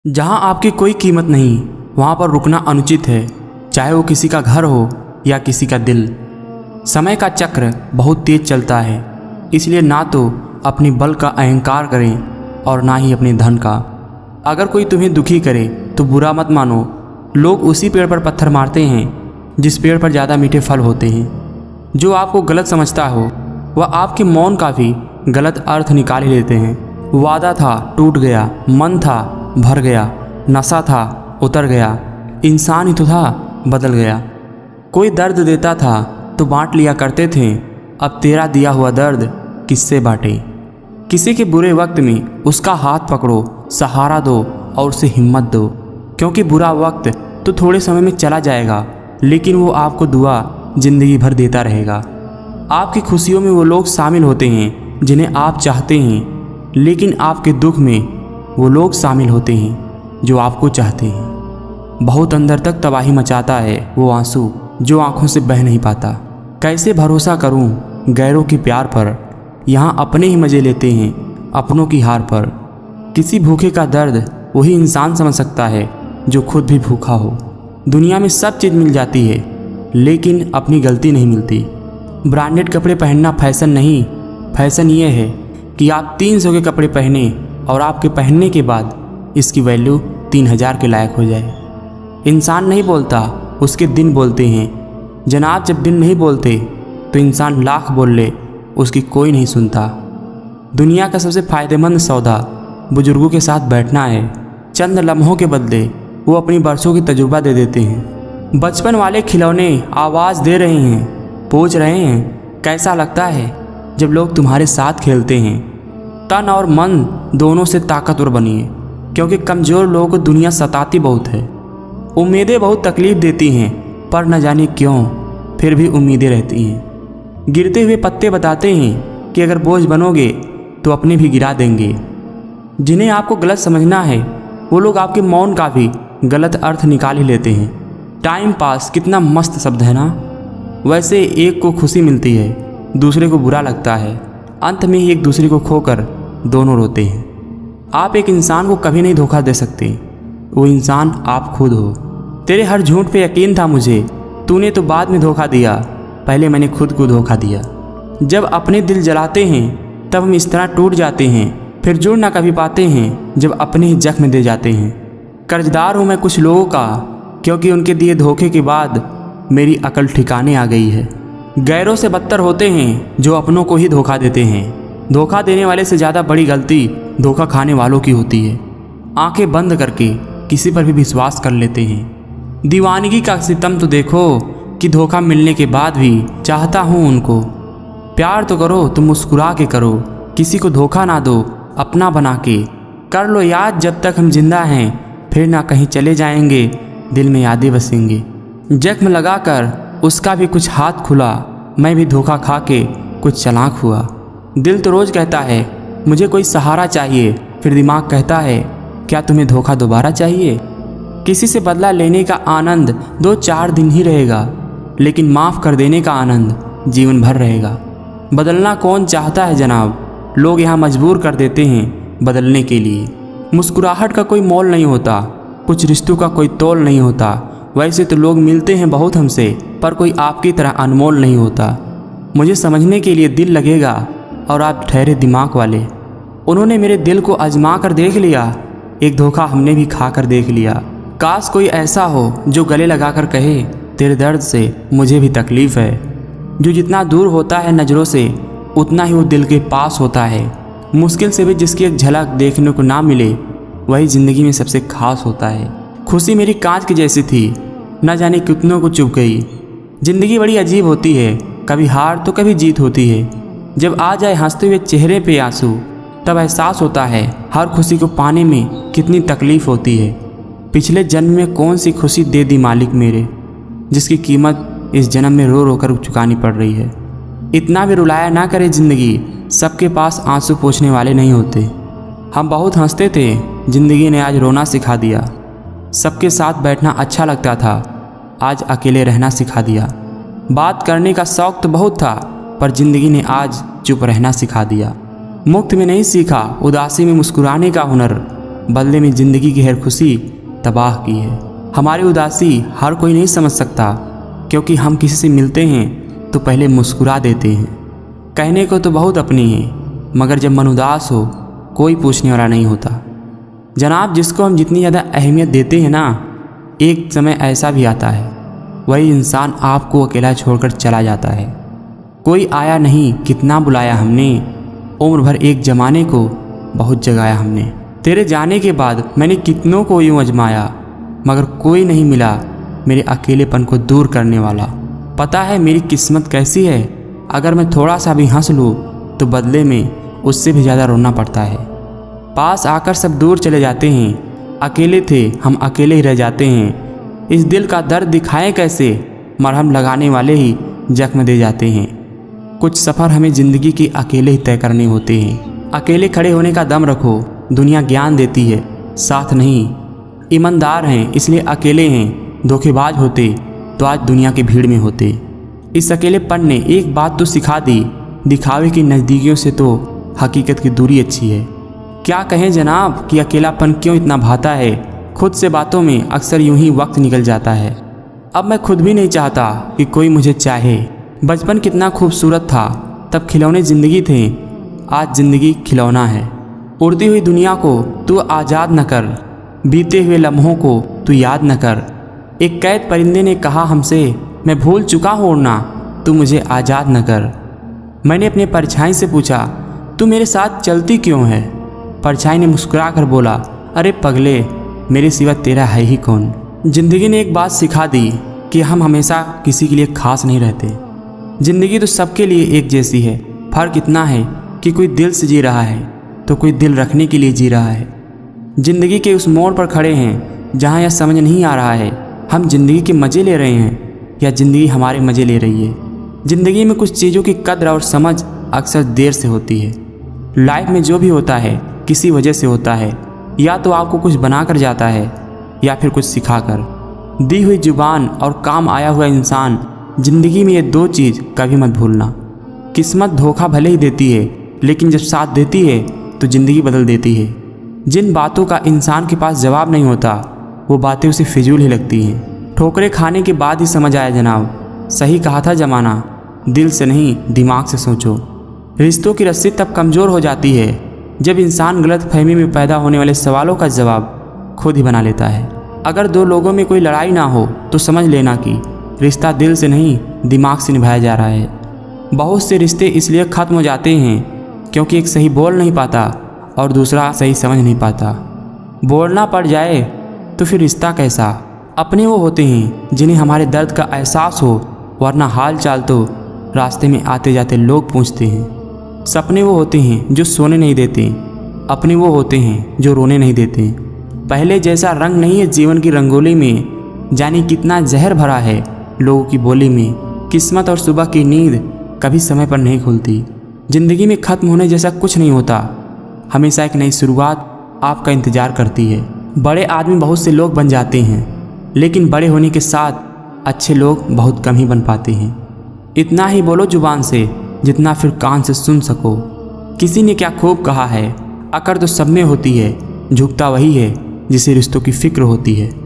जहाँ आपकी कोई कीमत नहीं वहाँ पर रुकना अनुचित है, चाहे वो किसी का घर हो या किसी का दिल। समय का चक्र बहुत तेज चलता है, इसलिए ना तो अपनी बल का अहंकार करें और ना ही अपने धन का। अगर कोई तुम्हें दुखी करे तो बुरा मत मानो। लोग उसी पेड़ पर पत्थर मारते हैं जिस पेड़ पर ज़्यादा मीठे फल होते हैं। जो आपको गलत समझता हो वह आपके मौन का भी गलत अर्थ निकाल ही लेते हैं। वादा था टूट गया, मन था भर गया, नशा था उतर गया, इंसान ही तो था बदल गया। कोई दर्द देता था तो बांट लिया करते थे, अब तेरा दिया हुआ दर्द किससे बांटे। किसी के बुरे वक्त में उसका हाथ पकड़ो, सहारा दो और उसे हिम्मत दो, क्योंकि बुरा वक्त तो थोड़े समय में चला जाएगा, लेकिन वो आपको दुआ जिंदगी भर देता रहेगा। आपकी खुशियों में वो लोग शामिल होते हैं जिन्हें आप चाहते हैं, लेकिन आपके दुख में वो लोग शामिल होते हैं जो आपको चाहते हैं। बहुत अंदर तक तबाही मचाता है वो आंसू जो आंखों से बह नहीं पाता। कैसे भरोसा करूं गैरों के प्यार पर, यहाँ अपने ही मज़े लेते हैं अपनों की हार पर। किसी भूखे का दर्द वही इंसान समझ सकता है जो खुद भी भूखा हो। दुनिया में सब चीज़ मिल जाती है, लेकिन अपनी गलती नहीं मिलती। ब्रांडेड कपड़े पहनना फैशन नहीं, फैशन ये है कि आप 300 के कपड़े पहने और आपके पहनने के बाद इसकी वैल्यू 3000 के लायक हो जाए। इंसान नहीं बोलता, उसके दिन बोलते हैं। जनाब जब दिन नहीं बोलते तो इंसान लाख बोल ले, उसकी कोई नहीं सुनता। दुनिया का सबसे फ़ायदेमंद सौदा बुजुर्गों के साथ बैठना है। चंद लम्हों के बदले वो अपनी बरसों की तजुर्बा दे देते हैं। बचपन वाले खिलौने आवाज़ दे रहे हैं, पूछ रहे हैं कैसा लगता है जब लोग तुम्हारे साथ खेलते हैं। तन और मन दोनों से ताकतवर बनिए, क्योंकि कमज़ोर लोगों को दुनिया सताती बहुत है। उम्मीदें बहुत तकलीफ़ देती हैं, पर न जाने क्यों फिर भी उम्मीदें रहती हैं। गिरते हुए पत्ते बताते हैं कि अगर बोझ बनोगे तो अपने भी गिरा देंगे। जिन्हें आपको गलत समझना है वो लोग आपके मौन का भी गलत अर्थ निकाल ही लेते हैं। टाइम पास कितना मस्त शब्द है ना। वैसे एक को खुशी मिलती है, दूसरे को बुरा लगता है, अंत में ही एक दूसरे को खोकर दोनों रोते हैं। आप एक इंसान को कभी नहीं धोखा दे सकते, वो इंसान आप खुद हो। तेरे हर झूठ पे यकीन था मुझे, तूने तो बाद में धोखा दिया, पहले मैंने खुद को धोखा दिया। जब अपने दिल जलाते हैं तब हम इस तरह टूट जाते हैं, फिर जुड़ ना कभी पाते हैं जब अपने ही जख्म दे जाते हैं। कर्जदार हूँ मैं कुछ लोगों का, क्योंकि उनके दिए धोखे के बाद मेरी अकल ठिकाने आ गई है। गैरों से बदतर होते हैं जो अपनों को ही धोखा देते हैं। धोखा देने वाले से ज़्यादा बड़ी गलती धोखा खाने वालों की होती है। आंखें बंद करके किसी पर भी विश्वास कर लेते हैं। दीवानगी का सितम तो देखो कि धोखा मिलने के बाद भी चाहता हूँ उनको। प्यार तो करो तो मुस्कुरा के करो, किसी को धोखा ना दो, अपना बना के कर लो याद जब तक हम जिंदा हैं, फिर ना कहीं चले जाएंगे, दिल में यादें बसेंगे। जख्म लगाकर उसका भी कुछ हाथ खुला, मैं भी धोखा खा के कुछ चालाक हुआ। दिल तो रोज़ कहता है मुझे कोई सहारा चाहिए, फिर दिमाग कहता है क्या तुम्हें धोखा दोबारा चाहिए। किसी से बदला लेने का आनंद 2-4 दिन ही रहेगा, लेकिन माफ़ कर देने का आनंद जीवन भर रहेगा। बदलना कौन चाहता है जनाब, लोग यहाँ मजबूर कर देते हैं बदलने के लिए। मुस्कुराहट का कोई मोल नहीं होता, कुछ रिश्तों का कोई तोल नहीं होता। वैसे तो लोग मिलते हैं बहुत हमसे, पर कोई आपकी तरह अनमोल नहीं होता। मुझे समझने के लिए दिल लगेगा और आप ठहरे दिमाग वाले। उन्होंने मेरे दिल को आजमा कर देख लिया, एक धोखा हमने भी खा कर देख लिया। काश कोई ऐसा हो जो गले लगा कर कहे तेरे दर्द से मुझे भी तकलीफ़ है। जो जितना दूर होता है नज़रों से उतना ही वो दिल के पास होता है। मुश्किल से भी जिसकी एक झलक देखने को ना मिले वही ज़िंदगी में सबसे खास होता है। खुशी मेरी कांच की जैसी थी, न जाने कितनों को चुभ गई। ज़िंदगी बड़ी अजीब होती है, कभी हार तो कभी जीत होती है। जब आ जाए हंसते हुए चेहरे पे आंसू, तब एहसास होता है हर खुशी को पाने में कितनी तकलीफ़ होती है। पिछले जन्म में कौन सी खुशी दे दी मालिक मेरे, जिसकी कीमत इस जन्म में रो रो कर चुकानी पड़ रही है। इतना भी रुलाया ना करे ज़िंदगी, सबके पास आंसू पोंछने वाले नहीं होते। हम बहुत हंसते थे, ज़िंदगी ने आज रोना सिखा दिया। सबके साथ बैठना अच्छा लगता था, आज अकेले रहना सिखा दिया। बात करने का शौक़ तो बहुत था, पर ज़िंदगी ने आज चुप रहना सिखा दिया। मुफ्त में नहीं सीखा उदासी में मुस्कुराने का हुनर, बदले में ज़िंदगी की हर खुशी तबाह की है। हमारी उदासी हर कोई नहीं समझ सकता, क्योंकि हम किसी से मिलते हैं तो पहले मुस्कुरा देते हैं। कहने को तो बहुत अपनी है, मगर जब मन उदास हो कोई पूछने वाला नहीं होता। जनाब, जिसको हम जितनी ज़्यादा अहमियत देते हैं ना, एक समय ऐसा भी आता है वही इंसान आपको अकेला छोड़कर चला जाता है। कोई आया नहीं, कितना बुलाया हमने, उम्र भर एक ज़माने को बहुत जगाया हमने। तेरे जाने के बाद मैंने कितनों को यूँ आजमाया, मगर कोई नहीं मिला मेरे अकेलेपन को दूर करने वाला। पता है मेरी किस्मत कैसी है, अगर मैं थोड़ा सा भी हंस लूँ तो बदले में उससे भी ज़्यादा रोना पड़ता है। पास आकर सब दूर चले जाते हैं, अकेले थे हम अकेले ही रह जाते हैं। इस दिल का दर्द दिखाएं कैसे, मरहम लगाने वाले ही जख्म दे जाते हैं। कुछ सफ़र हमें ज़िंदगी के अकेले ही तय करने होते हैं। अकेले खड़े होने का दम रखो, दुनिया ज्ञान देती है, साथ नहीं। ईमानदार हैं इसलिए अकेले हैं, धोखेबाज होते तो आज दुनिया की भीड़ में होते। इस अकेलेपन ने एक बात तो सिखा दी, दिखावे की नज़दीकियों से तो हकीकत की दूरी अच्छी है। क्या कहें जनाब कि अकेलापन क्यों इतना भाता है, खुद से बातों में अक्सर यूं ही वक्त निकल जाता है। अब मैं खुद भी नहीं चाहता कि कोई मुझे चाहे। बचपन कितना खूबसूरत था, तब खिलौने ज़िंदगी थे, आज ज़िंदगी खिलौना है। उड़ती हुई दुनिया को तू आज़ाद न कर, बीते हुए लम्हों को तू याद न कर। एक कैद परिंदे ने कहा हमसे, मैं भूल चुका हूँ उड़ना, तू मुझे आज़ाद न कर। मैंने अपने परछाई से पूछा, तू मेरे साथ चलती क्यों है? परछाई ने मुस्कुरा कर बोला, अरे पगले, मेरे सिवा तेरा है ही कौन। ज़िंदगी ने एक बात सिखा दी कि हम हमेशा किसी के लिए खास नहीं रहते। ज़िंदगी तो सबके लिए एक जैसी है, फ़र्क इतना है कि कोई दिल से जी रहा है तो कोई दिल रखने के लिए जी रहा है। ज़िंदगी के उस मोड़ पर खड़े हैं जहाँ यह समझ नहीं आ रहा है हम ज़िंदगी के मज़े ले रहे हैं या ज़िंदगी हमारे मज़े ले रही है। ज़िंदगी में कुछ चीज़ों की कद्र और समझ अक्सर देर से होती है। लाइफ में जो भी होता है किसी वजह से होता है, या तो आपको कुछ बना कर जाता है या फिर कुछ सिखा कर। दी हुई जुबान और काम आया हुआ इंसान, ज़िंदगी में ये दो चीज़ कभी मत भूलना। किस्मत धोखा भले ही देती है, लेकिन जब साथ देती है तो ज़िंदगी बदल देती है। जिन बातों का इंसान के पास जवाब नहीं होता वो बातें उसे फिजूल ही लगती हैं। ठोकरें खाने के बाद ही समझ आया जनाब, सही कहा था ज़माना, दिल से नहीं दिमाग से सोचो। रिश्तों की रस्सी तब कमज़ोर हो जाती है जब इंसान गलतफहमी में पैदा होने वाले सवालों का जवाब खुद ही बना लेता है। अगर दो लोगों में कोई लड़ाई ना हो तो समझ लेना कि रिश्ता दिल से नहीं दिमाग से निभाया जा रहा है। बहुत से रिश्ते इसलिए ख़त्म हो जाते हैं क्योंकि एक सही बोल नहीं पाता और दूसरा सही समझ नहीं पाता। बोलना पड़ जाए तो फिर रिश्ता कैसा। अपने वो होते हैं जिन्हें हमारे दर्द का एहसास हो, वरना हाल चाल तो रास्ते में आते जाते लोग पूछते हैं। सपने वो होते हैं जो सोने नहीं देते, अपने वो होते हैं जो रोने नहीं देते। पहले जैसा रंग नहीं है जीवन की रंगोली में, जाने कितना जहर भरा है लोगों की बोली में। किस्मत और सुबह की नींद कभी समय पर नहीं खुलती। ज़िंदगी में ख़त्म होने जैसा कुछ नहीं होता, हमेशा एक नई शुरुआत आपका इंतज़ार करती है। बड़े आदमी बहुत से लोग बन जाते हैं, लेकिन बड़े होने के साथ अच्छे लोग बहुत कम ही बन पाते हैं। इतना ही बोलो जुबान से जितना फिर कान से सुन सको। किसी ने क्या खूब कहा है, अकड़ तो सब में होती है, झुकता वही है जिसे रिश्तों की फिक्र होती है।